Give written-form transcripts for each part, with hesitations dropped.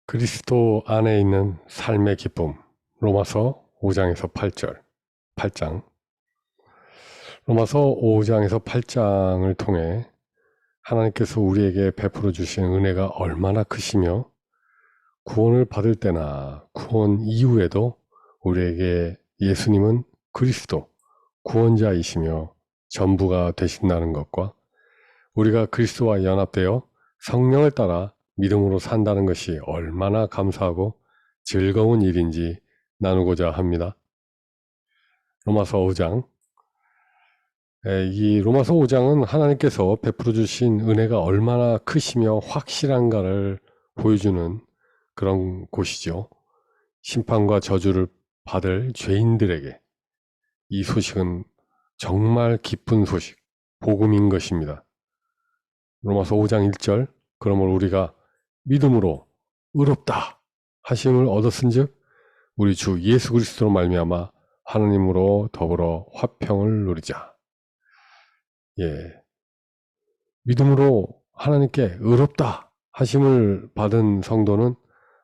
그리스도 안에 있는 삶의 기쁨. 로마서 5장에서 8장. 로마서 5장에서 8장을 통해 하나님께서 우리에게 베풀어 주신 은혜가 얼마나 크시며 구원을 받을 때나 구원 이후에도 우리에게 예수님은 그리스도 구원자이시며 전부가 되신다는 것과 우리가 그리스도와 연합되어 성령을 따라 믿음으로 산다는 것이 얼마나 감사하고 즐거운 일인지 나누고자 합니다. 로마서 5장. 이 로마서 5장은 하나님께서 베풀어 주신 은혜가 얼마나 크시며 확실한가를 보여주는 그런 곳이죠. 심판과 저주를 받을 죄인들에게 이 소식은 정말 기쁜 소식, 복음인 것입니다. 로마서 5장 1절, 그러므로 우리가 믿음으로 의롭다 하심을 얻었은즉 우리 주 예수 그리스도로 말미암아 하나님으로 더불어 화평을 누리자. 믿음으로 하나님께 의롭다 하심을 받은 성도는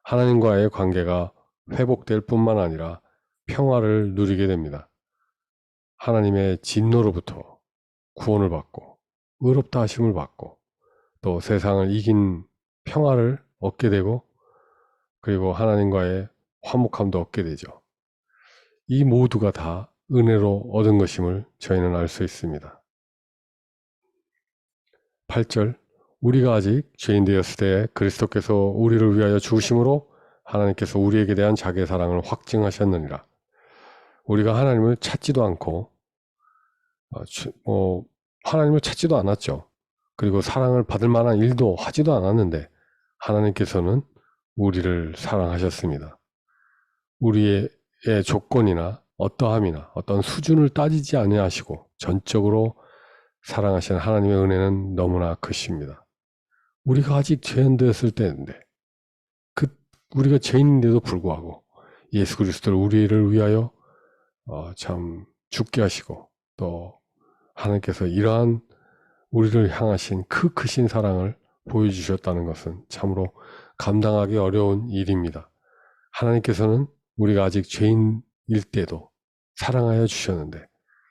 하나님과의 관계가 회복될 뿐만 아니라 평화를 누리게 됩니다. 하나님의 진노로부터 구원을 받고 의롭다 하심을 받고 또 세상을 이긴 평화를 얻게 되고 그리고 하나님과의 화목함도 얻게 되죠. 이 모두가 다 은혜로 얻은 것임을 저희는 알 수 있습니다. 8절, 우리가 아직 죄인 되었을 때 그리스도께서 우리를 위하여 죽으심으로 하나님께서 우리에게 대한 자기의 사랑을 확증하셨느니라. 우리가 하나님을 찾지도 않고 하나님을 찾지도 않았죠. 그리고 사랑을 받을 만한 일도 하지도 않았는데 하나님께서는 우리를 사랑하셨습니다. 우리의 조건이나 어떠함이나 어떤 수준을 따지지 아니하시고 전적으로 사랑하시는 하나님의 은혜는 너무나 크십니다. 우리가 아직 죄인 되었을 때인데 우리가 죄인인데도 불구하고 예수 그리스도를 우리를 위하여 참 죽게 하시고 또 하나님께서 이러한 우리를 향하신 크신 사랑을 보여주셨다는 것은 참으로 감당하기 어려운 일입니다. 하나님께서는 우리가 아직 죄인일 때도 사랑하여 주셨는데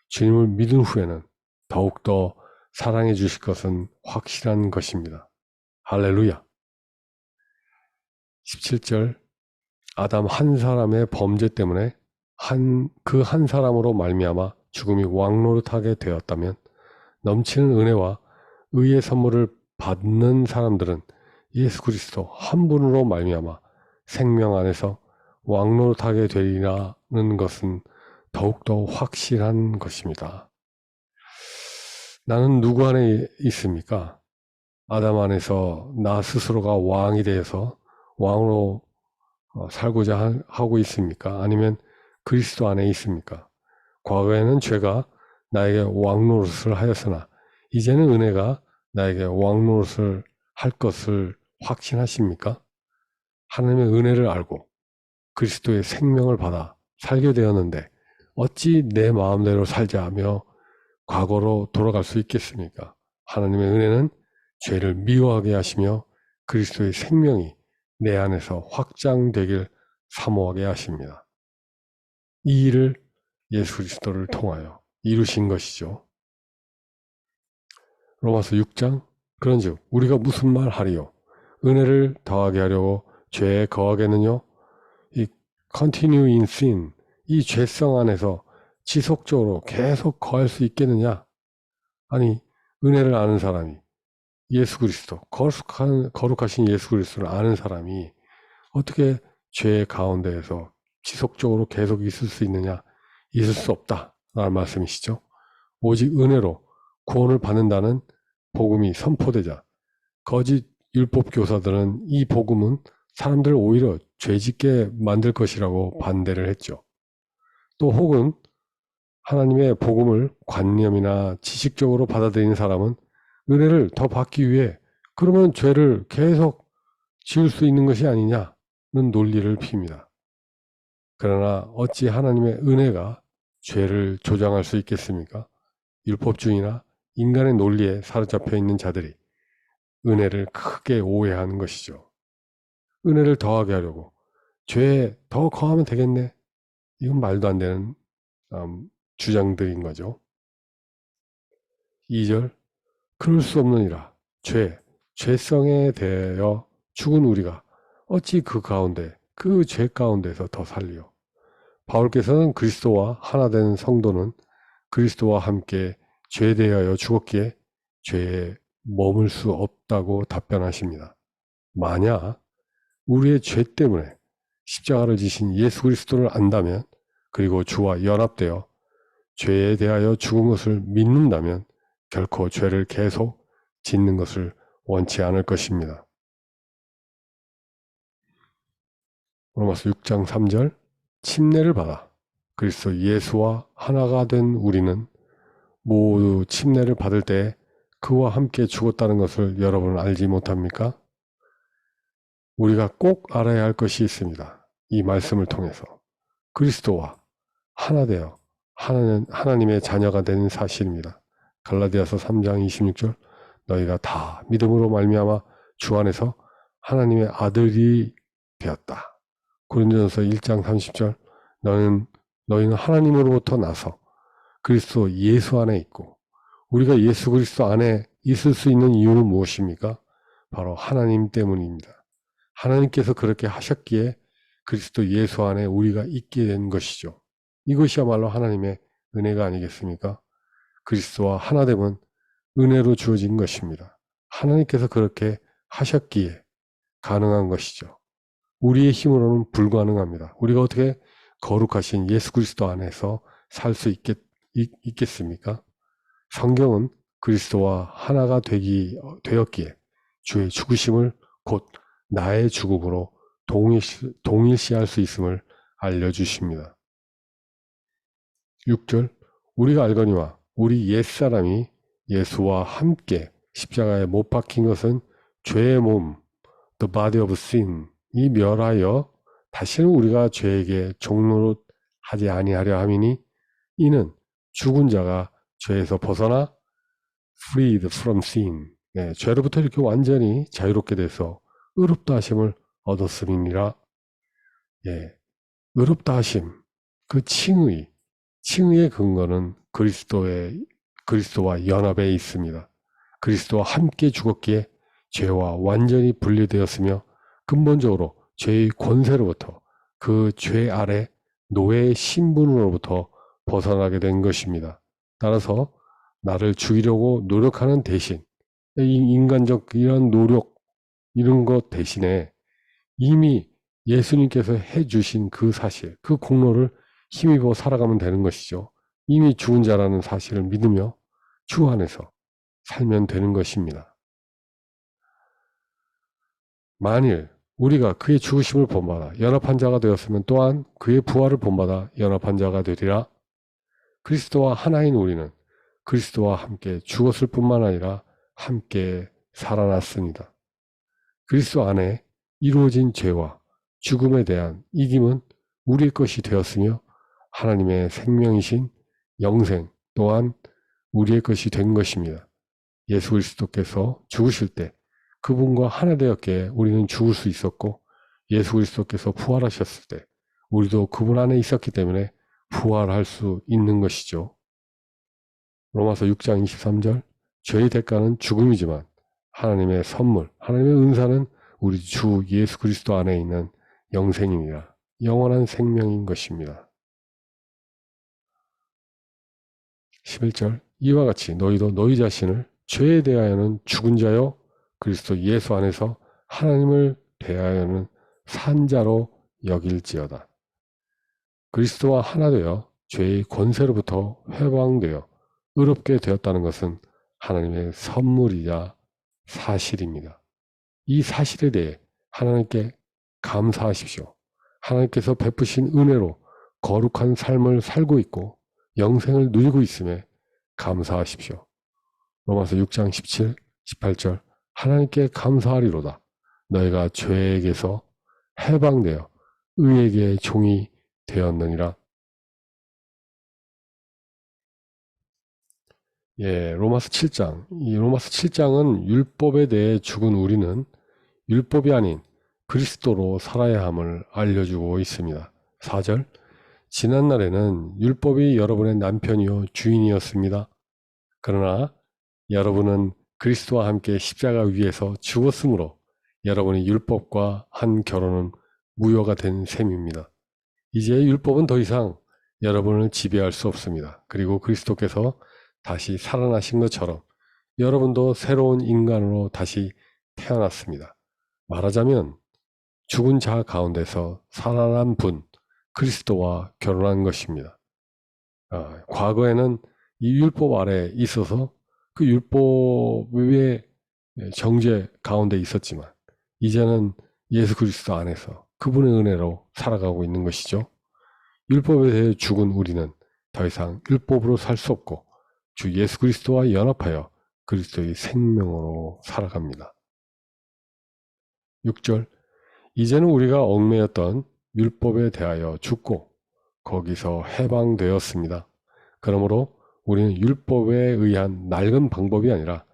주님을 믿은 후에는 더욱더 사랑해 주실 것은 확실한 것입니다. 할렐루야. 17절, 아담 한 사람의 범죄 때문에 그 한 사람으로 말미암아 죽음이 왕노릇하게 되었다면 넘치는 은혜와 의의 선물을 받는 사람들은 예수 그리스도 한 분으로 말미암아 생명 안에서 왕노릇하게 되리라는 것은 더욱더 확실한 것입니다. 나는 누구 안에 있습니까? 아담 안에서 나 스스로가 왕이 되어서 왕으로 살고자 하고 있습니까? 아니면 그리스도 안에 있습니까? 과거에는 죄가 나에게 왕노릇을 하였으나 이제는 은혜가 나에게 왕노릇을 할 것을 확신하십니까? 하나님의 은혜를 알고 그리스도의 생명을 받아 살게 되었는데 어찌 내 마음대로 살자 하며 과거로 돌아갈 수 있겠습니까? 하나님의 은혜는 죄를 미워하게 하시며 그리스도의 생명이 내 안에서 확장되길 사모하게 하십니다. 이 일을 예수 그리스도를 통하여 이루신 것이죠. 로마서 6장, 그런즉 우리가 무슨 말 하리요? 은혜를 더하게 하려고 죄에 거하겠느냐? 이 continue in sin, 이 죄성 안에서 지속적으로 계속 거할 수 있겠느냐? 아니, 은혜를 아는 사람이 예수 그리스도, 거룩하신 예수 그리스도를 아는 사람이 어떻게 죄 가운데에서 지속적으로 계속 있을 수 있느냐? 있을 수 없다 라는 말씀이시죠. 오직 은혜로 구원을 받는다는 복음이 선포되자 거짓 율법 교사들은 이 복음은 사람들을 오히려 죄짓게 만들 것이라고 반대를 했죠. 또 혹은 하나님의 복음을 관념이나 지식적으로 받아들이는 사람은 은혜를 더 받기 위해 그러면 죄를 계속 지을 수 있는 것이 아니냐는 논리를 핍니다. 그러나 어찌 하나님의 은혜가 죄를 조장할 수 있겠습니까? 율법주의나 인간의 논리에 사로잡혀 있는 자들이 은혜를 크게 오해하는 것이죠. 은혜를 더하게 하려고 죄에 더 거하면 되겠네. 이건 말도 안 되는 주장들인 거죠. 2절 그럴 수 없느니라. 죄성에 대하여 죽은 우리가 어찌 그 죄 가운데서 더 살리요. 바울께서는 그리스도와 하나 된 성도는 그리스도와 함께 죄에 대하여 죽었기에 죄에 머물 수 없다고 답변하십니다. 만약 우리의 죄 때문에 십자가를 지신 예수 그리스도를 안다면, 그리고 주와 연합되어 죄에 대하여 죽은 것을 믿는다면 결코 죄를 계속 짓는 것을 원치 않을 것입니다. 로마서 6장 3절 침례를 받아 그리스도 예수와 하나가 된 우리는 모두 침례를 받을 때 그와 함께 죽었다는 것을 여러분은 알지 못합니까? 우리가 꼭 알아야 할 것이 있습니다. 이 말씀을 통해서 그리스도와 하나 되어 하나님의 자녀가 되는 사실입니다. 갈라디아서 3장 26절 너희가 다 믿음으로 말미암아 주 안에서 하나님의 아들이 되었다. 고린도전서 1장 30절 너희는 하나님으로부터 나서 그리스도 예수 안에 있고, 우리가 예수 그리스도 안에 있을 수 있는 이유는 무엇입니까? 바로 하나님 때문입니다. 하나님께서 그렇게 하셨기에 그리스도 예수 안에 우리가 있게 된 것이죠. 이것이야말로 하나님의 은혜가 아니겠습니까? 그리스도와 하나됨은 은혜로 주어진 것입니다. 하나님께서 그렇게 하셨기에 가능한 것이죠. 우리의 힘으로는 불가능합니다. 우리가 어떻게 거룩하신 예수 그리스도 안에서 살 수 있겠습니까? 성경은 그리스도와 하나가 되었기에 주의 죽으심을 곧 나의 죽음으로 동일시할 수 있음을 알려주십니다. 6절 우리가 알거니와 우리 옛사람이 예수와 함께 십자가에 못 박힌 것은 죄의 몸, the body of sin, 이 멸하여 다시는 우리가 죄에게 종노릇하지 아니하려 함이니 이는 죽은 자가 죄에서 벗어나 freed from sin, 죄로부터 이렇게 완전히 자유롭게 돼서 의롭다 하심을 얻었음이니라. 의롭다 하심, 그 칭의의 근거는 그리스도와 연합에 있습니다. 그리스도와 함께 죽었기에 죄와 완전히 분리되었으며 근본적으로 죄의 권세로부터 그 죄 아래 노예의 신분으로부터 벗어나게 된 것입니다. 따라서 나를 죽이려고 노력하는 대신 인간적 이런 노력 이런 것 대신에 이미 예수님께서 해주신 그 사실, 그 공로를 힘입어 살아가면 되는 것이죠. 이미 죽은 자라는 사실을 믿으며 주 안에서 살면 되는 것입니다. 만일 우리가 그의 죽으심을 본받아 연합한 자가 되었으면 또한 그의 부활을 본받아 연합한 자가 되리라. 그리스도와 하나인 우리는 그리스도와 함께 죽었을 뿐만 아니라 함께 살아났습니다. 그리스도 안에 이루어진 죄와 죽음에 대한 이김은 우리의 것이 되었으며 하나님의 생명이신 영생 또한 우리의 것이 된 것입니다. 예수 그리스도께서 죽으실 때 그분과 하나 되었기에 우리는 죽을 수 있었고, 예수 그리스도께서 부활하셨을 때 우리도 그분 안에 있었기 때문에 부활할 수 있는 것이죠. 로마서 6장 23절 죄의 대가는 죽음이지만 하나님의 선물, 하나님의 은사는 우리 주 예수 그리스도 안에 있는 영생이니라, 영원한 생명인 것입니다. 11절 이와 같이 너희도 너희 자신을 죄에 대하여는 죽은 자요 그리스도 예수 안에서 하나님을 대하여는 산 자로 여길지어다. 그리스도와 하나 되어 죄의 권세로부터 해방되어 의롭게 되었다는 것은 하나님의 선물이자 사실입니다. 이 사실에 대해 하나님께 감사하십시오. 하나님께서 베푸신 은혜로 거룩한 삶을 살고 있고 영생을 누리고 있음에 감사하십시오. 로마서 6장 17, 18절 하나님께 감사하리로다. 너희가 죄에게서 해방되어 의에게 종이 되었느니라. 로마서 7장. 이 로마서 7장은 율법에 대해 죽은 우리는 율법이 아닌 그리스도로 살아야 함을 알려주고 있습니다. 4절, 지난날에는 율법이 여러분의 남편이요 주인이었습니다. 그러나 여러분은 그리스도와 함께 십자가 위에서 죽었으므로 여러분의 율법과 한 결혼은 무효가 된 셈입니다. 이제 율법은 더 이상 여러분을 지배할 수 없습니다. 그리고 그리스도께서 다시 살아나신 것처럼 여러분도 새로운 인간으로 다시 태어났습니다. 말하자면 죽은 자 가운데서 살아난 분, 그리스도와 결혼한 것입니다. 과거에는 이 율법 아래에 있어서 그 율법의 정죄 가운데 있었지만 이제는 예수 그리스도 안에서 그분의 은혜로 살아가고 있는 것이죠. 율법에 대해 죽은 우리는 더 이상 율법으로 살 수 없고 주 예수 그리스도와 연합하여 그리스도의 생명으로 살아갑니다. 6절, 이제는 우리가 얽매였던 율법에 대하여 죽고 거기서 해방되었습니다. 그러므로 우리는 율법에 의한 낡은 방법이 아니라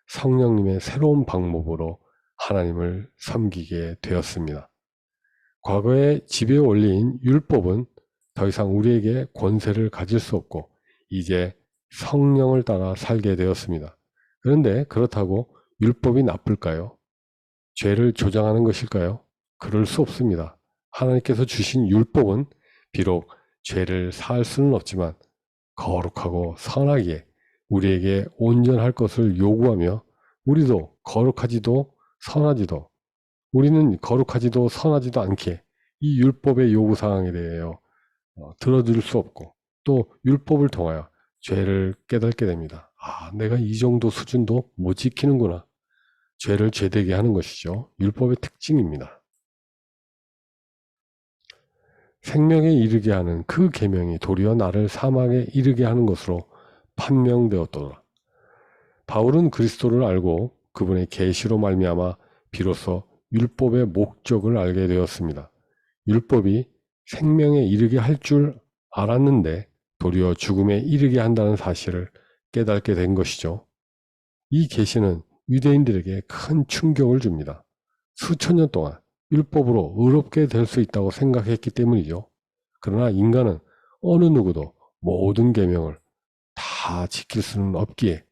성령님의 새로운 방법으로 하나님을 섬기게 되었습니다. 과거에 지배에 올린 율법은 더 이상 우리에게 권세를 가질 수 없고 이제 성령을 따라 살게 되었습니다. 그런데 그렇다고 율법이 나쁠까요? 죄를 조장하는 것일까요? 그럴 수 없습니다. 하나님께서 주신 율법은 비록 죄를 사할 수는 없지만 거룩하고 선하기에 우리에게 온전할 것을 요구하며 우리도 거룩하지도 선하지도 우리는 거룩하지도 선하지도 않게 이 율법의 요구사항에 대하여 들어줄 수 없고 또 율법을 통하여 죄를 깨닫게 됩니다. 내가 이 정도 수준도 못 지키는구나. 죄를 죄되게 하는 것이죠. 율법의 특징입니다. 생명에 이르게 하는 그 계명이 도리어 나를 사망에 이르게 하는 것으로 판명되었도다. 바울은 그리스도를 알고 그분의 계시로 말미암아 비로소 율법의 목적을 알게 되었습니다. 율법이 생명에 이르게 할 줄 알았는데 도리어 죽음에 이르게 한다는 사실을 깨닫게 된 것이죠. 이 계시는 유대인들에게 큰 충격을 줍니다. 수천 년 동안 율법으로 의롭게 될 수 있다고 생각했기 때문이죠. 그러나 인간은 어느 누구도 모든 계명을 다 지킬 수는 없기에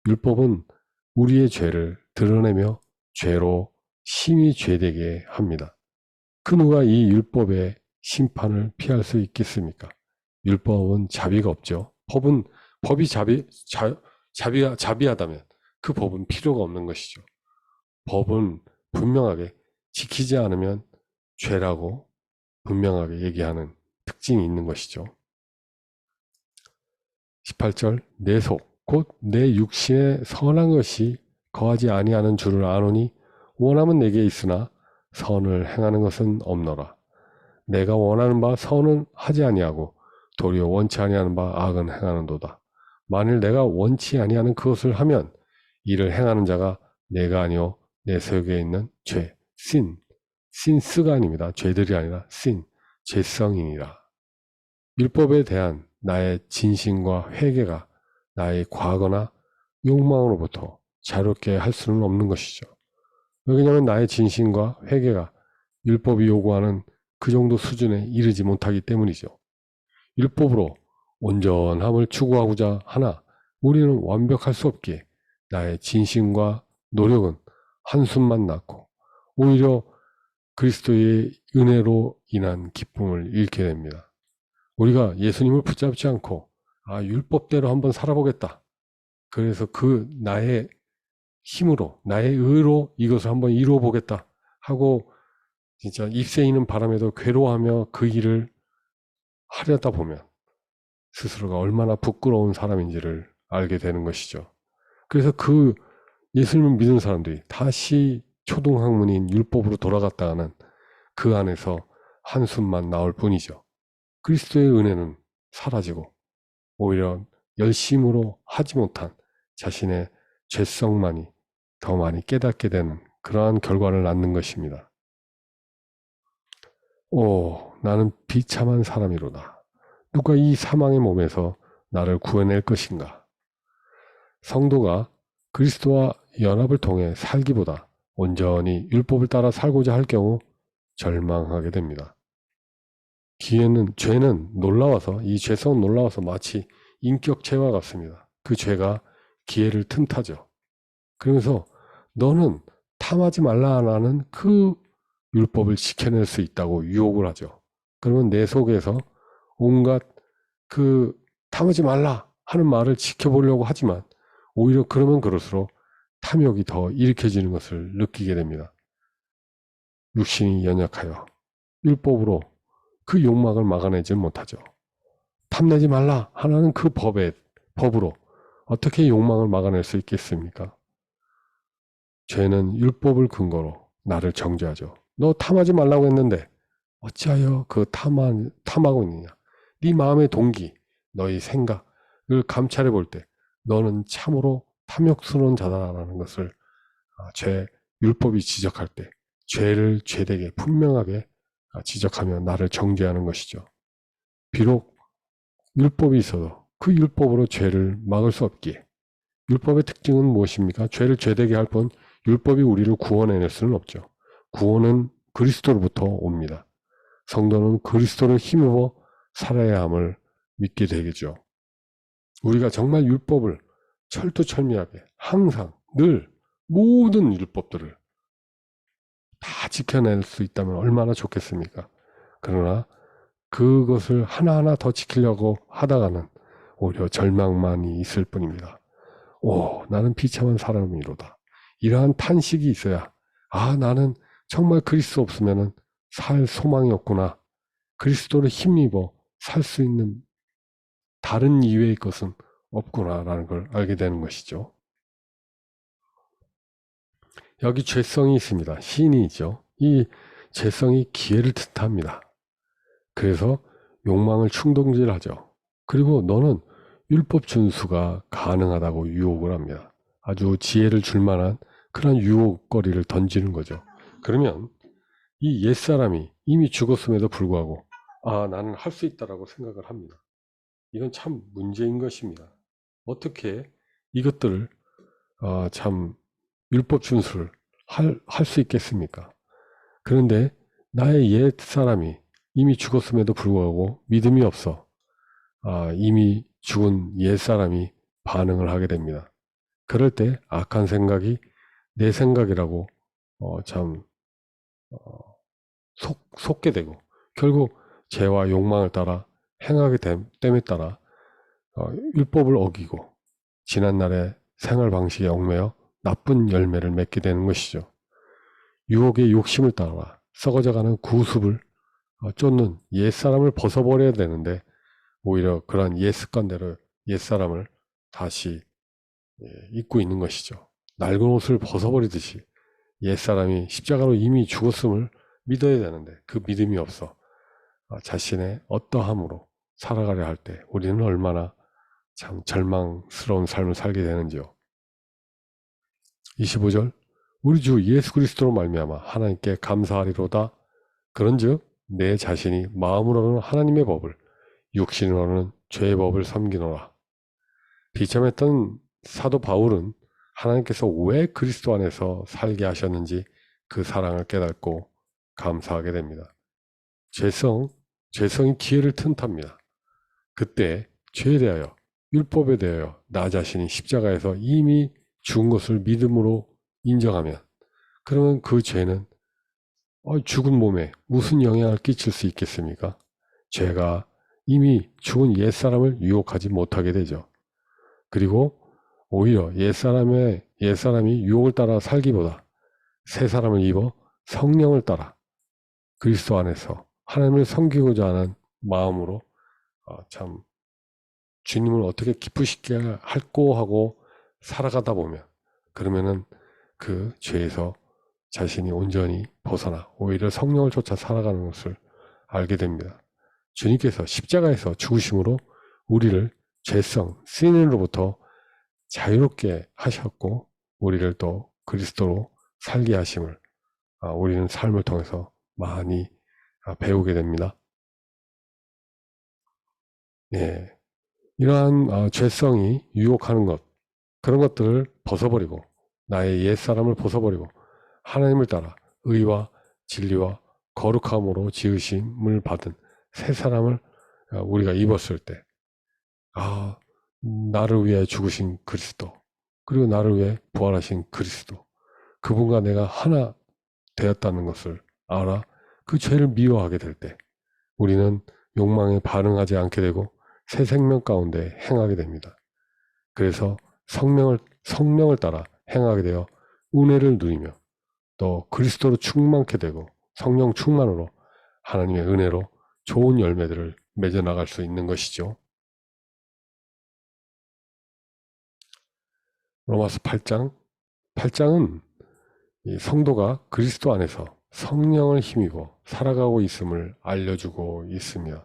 율법은 우리의 죄를 드러내며 죄로 심히 죄되게 합니다. 그 누가 이 율법의 심판을 피할 수 있겠습니까? 율법은 자비가 없죠. 법이 자비하다면 그 법은 필요가 없는 것이죠. 법은 분명하게 지키지 않으면 죄라고 분명하게 얘기하는 특징이 있는 것이죠. 18절, 내 속 곧 내 육신에 선한 것이 거하지 아니하는 줄을 아노니 원함은 내게 있으나 선을 행하는 것은 없노라. 내가 원하는 바 선은 하지 아니하고 도리어 원치 아니하는 바 악은 행하는도다. 만일 내가 원치 아니하는 그것을 하면 이를 행하는 자가 내가 아니오 내 속에 있는 죄, 신스가 아닙니다. 죄들이 아니라 죄성이니라. 율법에 대한 나의 진심과 회개가 나의 과거나 욕망으로부터 자유롭게 할 수는 없는 것이죠. 왜냐하면 나의 진심과 회개가 율법이 요구하는 그 정도 수준에 이르지 못하기 때문이죠. 율법으로 온전함을 추구하고자 하나 우리는 완벽할 수 없기에 나의 진심과 노력은 한숨만 났고 오히려 그리스도의 은혜로 인한 기쁨을 잃게 됩니다. 우리가 예수님을 붙잡지 않고 율법대로 한번 살아보겠다. 그래서 나의 힘으로 나의 의로 이것을 한번 이루어보겠다 하고 진짜 입새이는 바람에도 괴로워하며 그 일을 하려다 보면 스스로가 얼마나 부끄러운 사람인지를 알게 되는 것이죠. 그래서 그 예수님을 믿은 사람들이 다시 초등학문인 율법으로 돌아갔다가는 그 안에서 한숨만 나올 뿐이죠. 그리스도의 은혜는 사라지고 오히려 열심으로 하지 못한 자신의 죄성만이 더 많이 깨닫게 되는 그러한 결과를 낳는 것입니다. 나는 비참한 사람이로다. 누가 이 사망의 몸에서 나를 구해낼 것인가? 성도가 그리스도와 연합을 통해 살기보다 온전히 율법을 따라 살고자 할 경우 절망하게 됩니다. 죄는 놀라워서, 이 죄성은 놀라워서 마치 인격체와 같습니다. 그 죄가 기회를 틈타죠. 그러면서 너는 탐하지 말라라는 그 율법을 지켜낼 수 있다고 유혹을 하죠. 그러면 내 속에서 온갖 그 탐하지 말라 하는 말을 지켜보려고 하지만 오히려 그러면 그럴수록 탐욕이 더 일으켜지는 것을 느끼게 됩니다. 육신이 연약하여 율법으로 그 욕망을 막아내지 못하죠. 탐내지 말라 하는 그 법으로 어떻게 욕망을 막아낼 수 있겠습니까? 죄는 율법을 근거로 나를 정죄하죠. 너 탐하지 말라고 했는데 어찌하여 그 탐하고 있느냐. 네 마음의 동기, 너의 생각을 감찰해 볼 때 너는 참으로 탐욕스러운 자다라는 것을 율법이 지적할 때 죄를 죄되게 분명하게 지적하며 나를 정죄하는 것이죠. 비록 율법이 있어도 그 율법으로 죄를 막을 수 없기에 율법의 특징은 무엇입니까? 죄를 죄되게 할 뿐 율법이 우리를 구원해낼 수는 없죠. 구원은 그리스도로부터 옵니다. 성도는 그리스도를 힘입어 살아야 함을 믿게 되겠죠. 우리가 정말 율법을 철두철미하게 항상 늘 모든 율법들을 다 지켜낼 수 있다면 얼마나 좋겠습니까? 그러나 그것을 하나하나 더 지키려고 하다가는 오히려 절망만이 있을 뿐입니다. 나는 비참한 사람이로다. 이러한 탄식이 있어야 나는 정말 그리스도 없으면 살 소망이 없구나. 그리스도를 힘입어 살 수 있는 다른 이외의 것은 없구나라는 걸 알게 되는 것이죠. 여기 죄성이 있습니다. 시인이 있죠. 이 죄성이 기회를 뜻합니다. 그래서 욕망을 충동질하죠. 그리고 너는 율법 준수가 가능하다고 유혹을 합니다. 아주 지혜를 줄 만한 그런 유혹거리를 던지는 거죠. 그러면 이 옛사람이 이미 죽었음에도 불구하고 나는 할 수 있다라고 생각을 합니다. 이건 참 문제인 것입니다. 어떻게 이것들을 참 율법 준수를 할 수 있겠습니까? 그런데 나의 옛사람이 이미 죽었음에도 불구하고 믿음이 없어 이미 죽은 옛사람이 반응을 하게 됩니다. 그럴 때 악한 생각이 내 생각이라고 속게 되고 결국 죄와 욕망을 따라 행하게 됨에 따라 율법을 어기고 지난날의 생활 방식에 얽매여 나쁜 열매를 맺게 되는 것이죠. 유혹의 욕심을 따라 썩어져가는 구습을 쫓는 옛사람을 벗어버려야 되는데 오히려 그러한 옛 습관대로 옛사람을 다시 입고 있는 것이죠. 낡은 옷을 벗어버리듯이 옛사람이 십자가로 이미 죽었음을 믿어야 되는데 그 믿음이 없어 자신의 어떠함으로 살아가려 할 때 우리는 얼마나 참 절망스러운 삶을 살게 되는지요. 25절 우리 주 예수 그리스도로 말미암아 하나님께 감사하리로다. 그런즉 내 자신이 마음으로는 하나님의 법을 육신으로는 죄의 법을 섬기노라. 비참했던 사도 바울은 하나님께서 왜 그리스도 안에서 살게 하셨는지 그 사랑을 깨닫고 감사하게 됩니다. 죄성이 기회를 틈탑니다. 그때 죄에 대하여 율법에 대하여 나 자신이 십자가에서 이미 죽은 것을 믿음으로 인정하면 그러면 그 죄는 죽은 몸에 무슨 영향을 끼칠 수 있겠습니까? 죄가 이미 죽은 옛사람을 유혹하지 못하게 되죠. 그리고 오히려 옛사람이 유혹을 따라 살기보다 새 사람을 입어 성령을 따라 그리스도 안에서 하나님을 섬기고자 하는 마음으로 참 주님을 어떻게 기쁘시게 할꼬 하고 살아가다 보면 그러면은 그 죄에서 자신이 온전히 벗어나 오히려 성령을 쫓아 살아가는 것을 알게 됩니다. 주님께서 십자가에서 죽으심으로 우리를 죄성, 신으로부터 자유롭게 하셨고 우리를 또 그리스도로 살게 하심을 우리는 삶을 통해서 많이 배우게 됩니다. 예, 이러한 죄성이 유혹하는 것 그런 것들을 벗어버리고 나의 옛사람을 벗어버리고 하나님을 따라 의와 진리와 거룩함으로 지으심을 받은 새 사람을 우리가 입었을 때, 나를 위해 죽으신 그리스도, 그리고 나를 위해 부활하신 그리스도, 그분과 내가 하나 되었다는 것을 알아 그 죄를 미워하게 될 때 우리는 욕망에 반응하지 않게 되고 새 생명 가운데 행하게 됩니다. 그래서 성령을 따라 행하게 되어 은혜를 누리며 또 그리스도로 충만케 되고 성령 충만으로 하나님의 은혜로 좋은 열매들을 맺어 나갈 수 있는 것이죠. 로마서 8장은 이 성도가 그리스도 안에서 성령을 힘입어 살아가고 있음을 알려주고 있으며,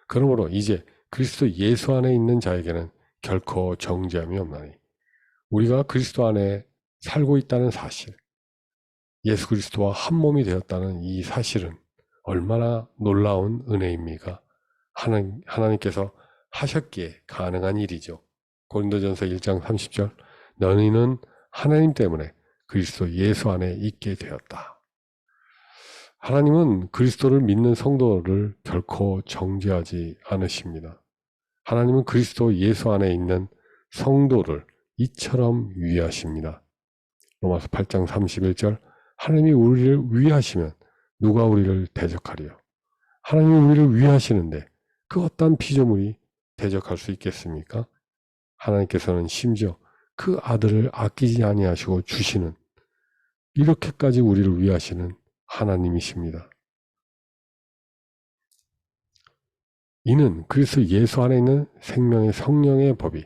그러므로 이제 그리스도 예수 안에 있는 자에게는 결코 정죄함이 없나니, 우리가 그리스도 안에 살고 있다는 사실, 예수 그리스도와 한 몸이 되었다는 이 사실은 얼마나 놀라운 은혜입니까? 하나님께서 하셨기에 가능한 일이죠. 고린도전서 1장 30절, 너희는 하나님 때문에 그리스도 예수 안에 있게 되었다. 하나님은 그리스도를 믿는 성도를 결코 정죄하지 않으십니다. 하나님은 그리스도 예수 안에 있는 성도를 이처럼 위하십니다. 로마서 8장 31절, 하나님이 우리를 위하시면 누가 우리를 대적하리요? 하나님이 우리를 위하시는데 그 어떤 피조물이 대적할 수 있겠습니까? 하나님께서는 심지어 그 아들을 아끼지 아니하시고 주시는, 이렇게까지 우리를 위하시는 하나님이십니다. 이는 그리스도 예수 안에 있는 생명의 성령의 법이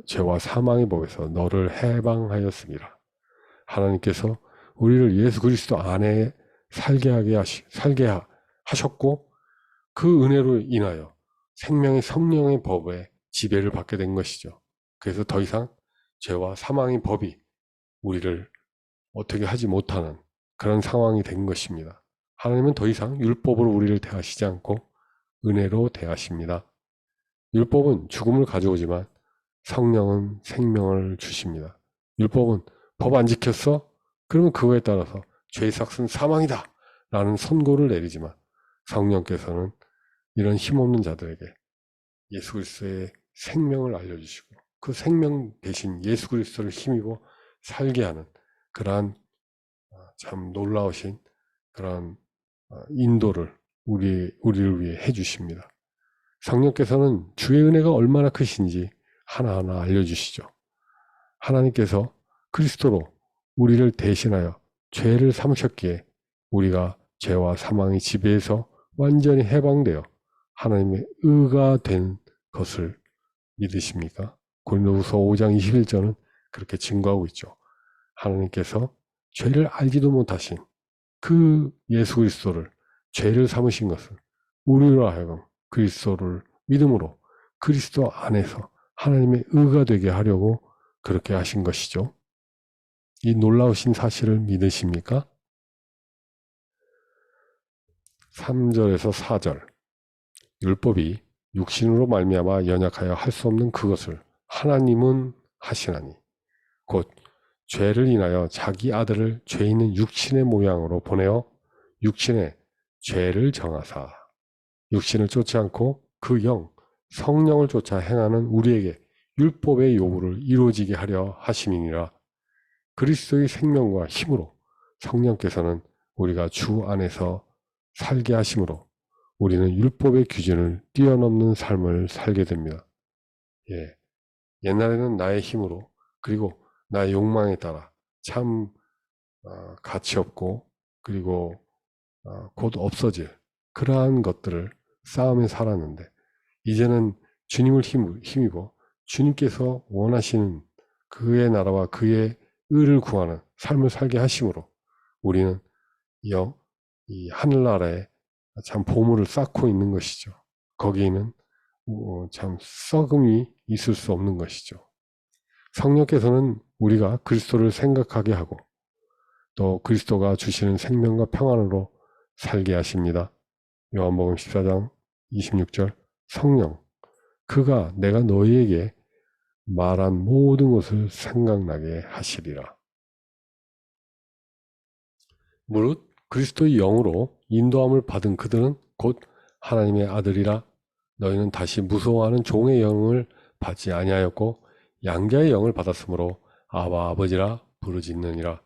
죄와 사망의 법에서 너를 해방하였습니다. 하나님께서 우리를 예수 그리스도 안에 살게 하셨고, 그 은혜로 인하여 생명의 성령의 법에 지배를 받게 된 것이죠. 그래서 더 이상 죄와 사망의 법이 우리를 어떻게 하지 못하는 그런 상황이 된 것입니다. 하나님은 더 이상 율법으로 우리를 대하시지 않고 은혜로 대하십니다. 율법은 죽음을 가져오지만 성령은 생명을 주십니다. 율법은 법 안 지켰어? 그러면 그거에 따라서 죄의 삭은 사망이다 라는 선고를 내리지만, 성령께서는 이런 힘없는 자들에게 예수 그리스도의 생명을 알려주시고 그 생명 대신 예수 그리스도를 힘입어 살게 하는 그러한 참 놀라우신 그런 인도를 우리를 위해 해주십니다. 성령께서는 주의 은혜가 얼마나 크신지 하나하나 알려주시죠. 하나님께서 그리스도로 우리를 대신하여 죄를 삼으셨기에 우리가 죄와 사망의 지배에서 완전히 해방되어 하나님의 의가 된 것을 믿으십니까? 고린도후서 5장 21절은 그렇게 증거하고 있죠. 하나님께서 죄를 알지도 못하신 그 예수 그리스도를 죄를 삼으신 것은 우리로 하여금 그리스도를 믿음으로 그리스도 안에서 하나님의 의가 되게 하려고 그렇게 하신 것이죠. 이 놀라우신 사실을 믿으십니까? 3절에서 4절, 율법이 육신으로 말미암아 연약하여 할 수 없는 그것을 하나님은 하시나니 곧 죄를 인하여 자기 아들을 죄 있는 육신의 모양으로 보내어 육신의 죄를 정하사 육신을 쫓지 않고 그 영, 성령을 쫓아 행하는 우리에게 율법의 요구를 이루어지게 하려 하심이니라. 그리스도의 생명과 힘으로 성령께서는 우리가 주 안에서 살게 하심으로 우리는 율법의 기준을 뛰어넘는 삶을 살게 됩니다. 옛날에는 나의 힘으로 그리고 나의 욕망에 따라 참 가치 없고 그리고 곧 없어질 그러한 것들을 싸움에 살았는데, 이제는 주님을 힘입어 주님께서 원하시는 그의 나라와 그의 의를 구하는 삶을 살게 하심으로 우리는 이 하늘나라에 참 보물을 쌓고 있는 것이죠. 거기에는 참 썩음이 있을 수 없는 것이죠. 성령께서는 우리가 그리스도를 생각하게 하고 또 그리스도가 주시는 생명과 평안으로 살게 하십니다. 요한복음 14장 26절, 성령, 그가 내가 너희에게 말한 모든 것을 생각나게 하시리라. 무릇 그리스도의 영으로 인도함을 받은 그들은 곧 하나님의 아들이라. 너희는 다시 무서워하는 종의 영을 받지 아니하였고 양자의 영을 받았으므로 아바 아버지라 부르짖느니라.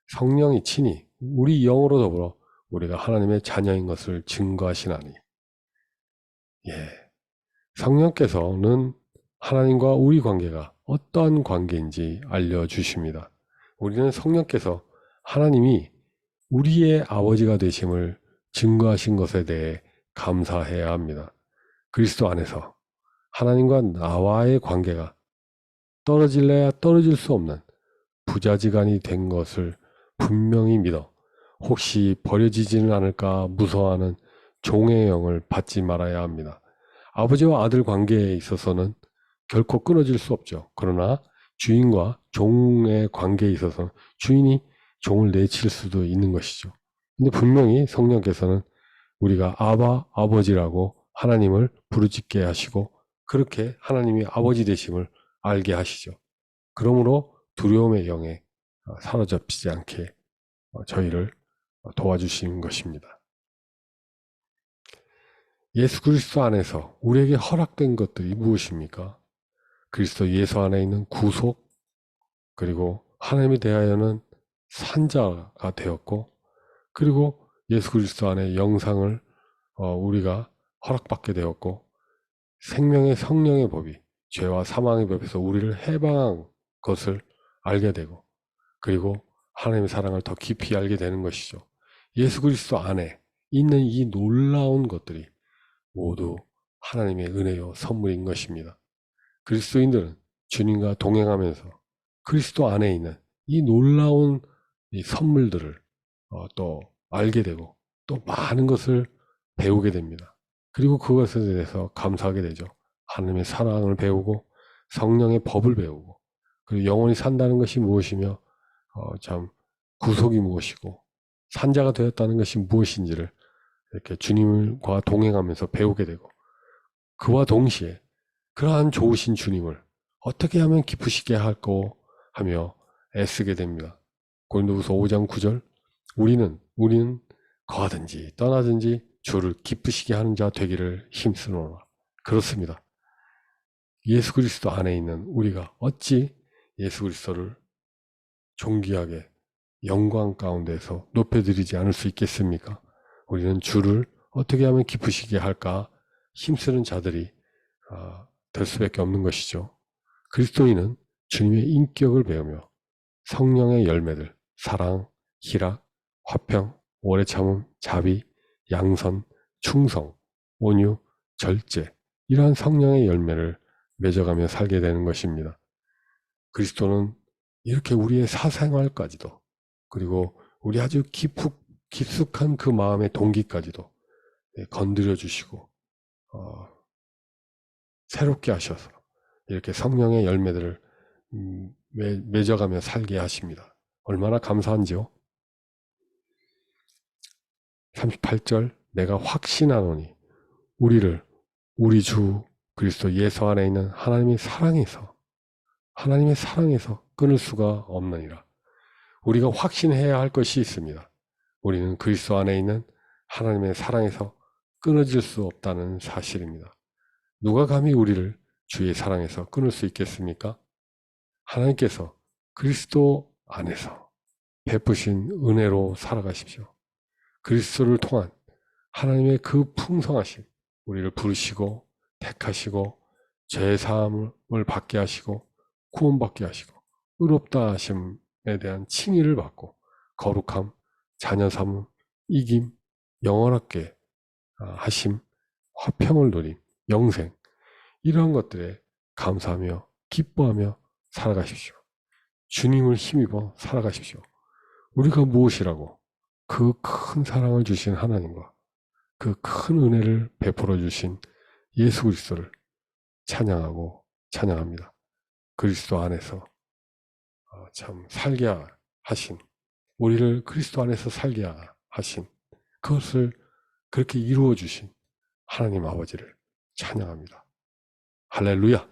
성령이 친히 우리 영으로 더불어 우리가 하나님의 자녀인 것을 증거하시나니. 성령께서는 하나님과 우리 관계가 어떠한 관계인지 알려주십니다. 우리는 성령께서 하나님이 우리의 아버지가 되심을 증거하신 것에 대해 감사해야 합니다. 그리스도 안에서 하나님과 나와의 관계가 떨어질래야 떨어질 수 없는 부자지간이 된 것을 분명히 믿어 혹시 버려지지는 않을까 무서워하는 종의 영을 받지 말아야 합니다. 아버지와 아들 관계에 있어서는 결코 끊어질 수 없죠. 그러나 주인과 종의 관계에 있어서는 주인이 종을 내칠 수도 있는 것이죠. 근데 분명히 성령께서는 우리가 아바, 아버지라고 하나님을 부르짖게 하시고 그렇게 하나님이 아버지 되심을 알게 하시죠. 그러므로 두려움의 영에 사로잡히지 않게 저희를 도와주시는 것입니다. 예수 그리스도 안에서 우리에게 허락된 것들이 무엇입니까? 그리스도 예수 안에 있는 구속, 그리고 하나님에 대하여는 산자가 되었고, 그리고 예수 그리스도 안에 영상을 우리가 허락받게 되었고, 생명의 성령의 법이 죄와 사망의 법에서 우리를 해방한 것을 알게 되고, 그리고 하나님의 사랑을 더 깊이 알게 되는 것이죠. 예수 그리스도 안에 있는 이 놀라운 것들이 모두 하나님의 은혜요 선물인 것입니다. 그리스도인들은 주님과 동행하면서 그리스도 안에 있는 이 놀라운 이 선물들을 또 알게 되고 또 많은 것을 배우게 됩니다. 그리고 그것에 대해서 감사하게 되죠. 하나님의 사랑을 배우고 성령의 법을 배우고 그리고 영원히 산다는 것이 무엇이며 참 구속이 무엇이고 산자가 되었다는 것이 무엇인지를 이렇게 주님과 동행하면서 배우게 되고 그와 동시에 그러한 좋으신 주님을 어떻게 하면 기쁘시게 할까 하며 애쓰게 됩니다. 고린도후서 5장 9절 우리는 거하든지 떠나든지 주를 기쁘시게 하는 자 되기를 힘쓰노라. 그렇습니다. 예수 그리스도 안에 있는 우리가 어찌 예수 그리스도를 존귀하게 영광 가운데서 높여드리지 않을 수 있겠습니까? 우리는 주를 어떻게 하면 기쁘시게 할까 힘쓰는 자들이 될 수밖에 없는 것이죠. 그리스도인은 주님의 인격을 배우며 성령의 열매들, 사랑, 희락, 화평, 오래 참음, 자비, 양선, 충성, 온유, 절제 이러한 성령의 열매를 맺어가며 살게 되는 것입니다. 그리스도는 이렇게 우리의 사생활까지도 그리고 우리 아주 깊숙한 그 마음의 동기까지도 건드려 주시고 새롭게 하셔서 이렇게 성령의 열매들을 맺어가며 살게 하십니다. 얼마나 감사한지요. 38절 내가 확신하노니 우리 주 그리스도 예수 안에 있는 하나님의 사랑에서 끊을 수가 없느니라. 우리가 확신해야 할 것이 있습니다. 우리는 그리스도 안에 있는 하나님의 사랑에서 끊어질 수 없다는 사실입니다. 누가 감히 우리를 주의 사랑에서 끊을 수 있겠습니까? 하나님께서 그리스도 안에서 베푸신 은혜로 살아가십시오. 그리스도를 통한 하나님의 그 풍성하신 우리를 부르시고 택하시고 죄사함을 받게 하시고 구원받게 하시고 의롭다 하심에 대한 칭의를 받고 거룩함, 자녀삼음, 이김, 영원하게 하심, 화평을 누림, 영생 이런 것들에 감사하며 기뻐하며 살아가십시오. 주님을 힘입어 살아가십시오. 우리가 무엇이라고 그 큰 사랑을 주신 하나님과 그 큰 은혜를 베풀어 주신 예수 그리스도를 찬양하고 찬양합니다. 그리스도 안에서 참 살게 하신 우리를 그리스도 안에서 살게 하신 그것을 그렇게 이루어 주신 하나님 아버지를 찬양합니다. 할렐루야.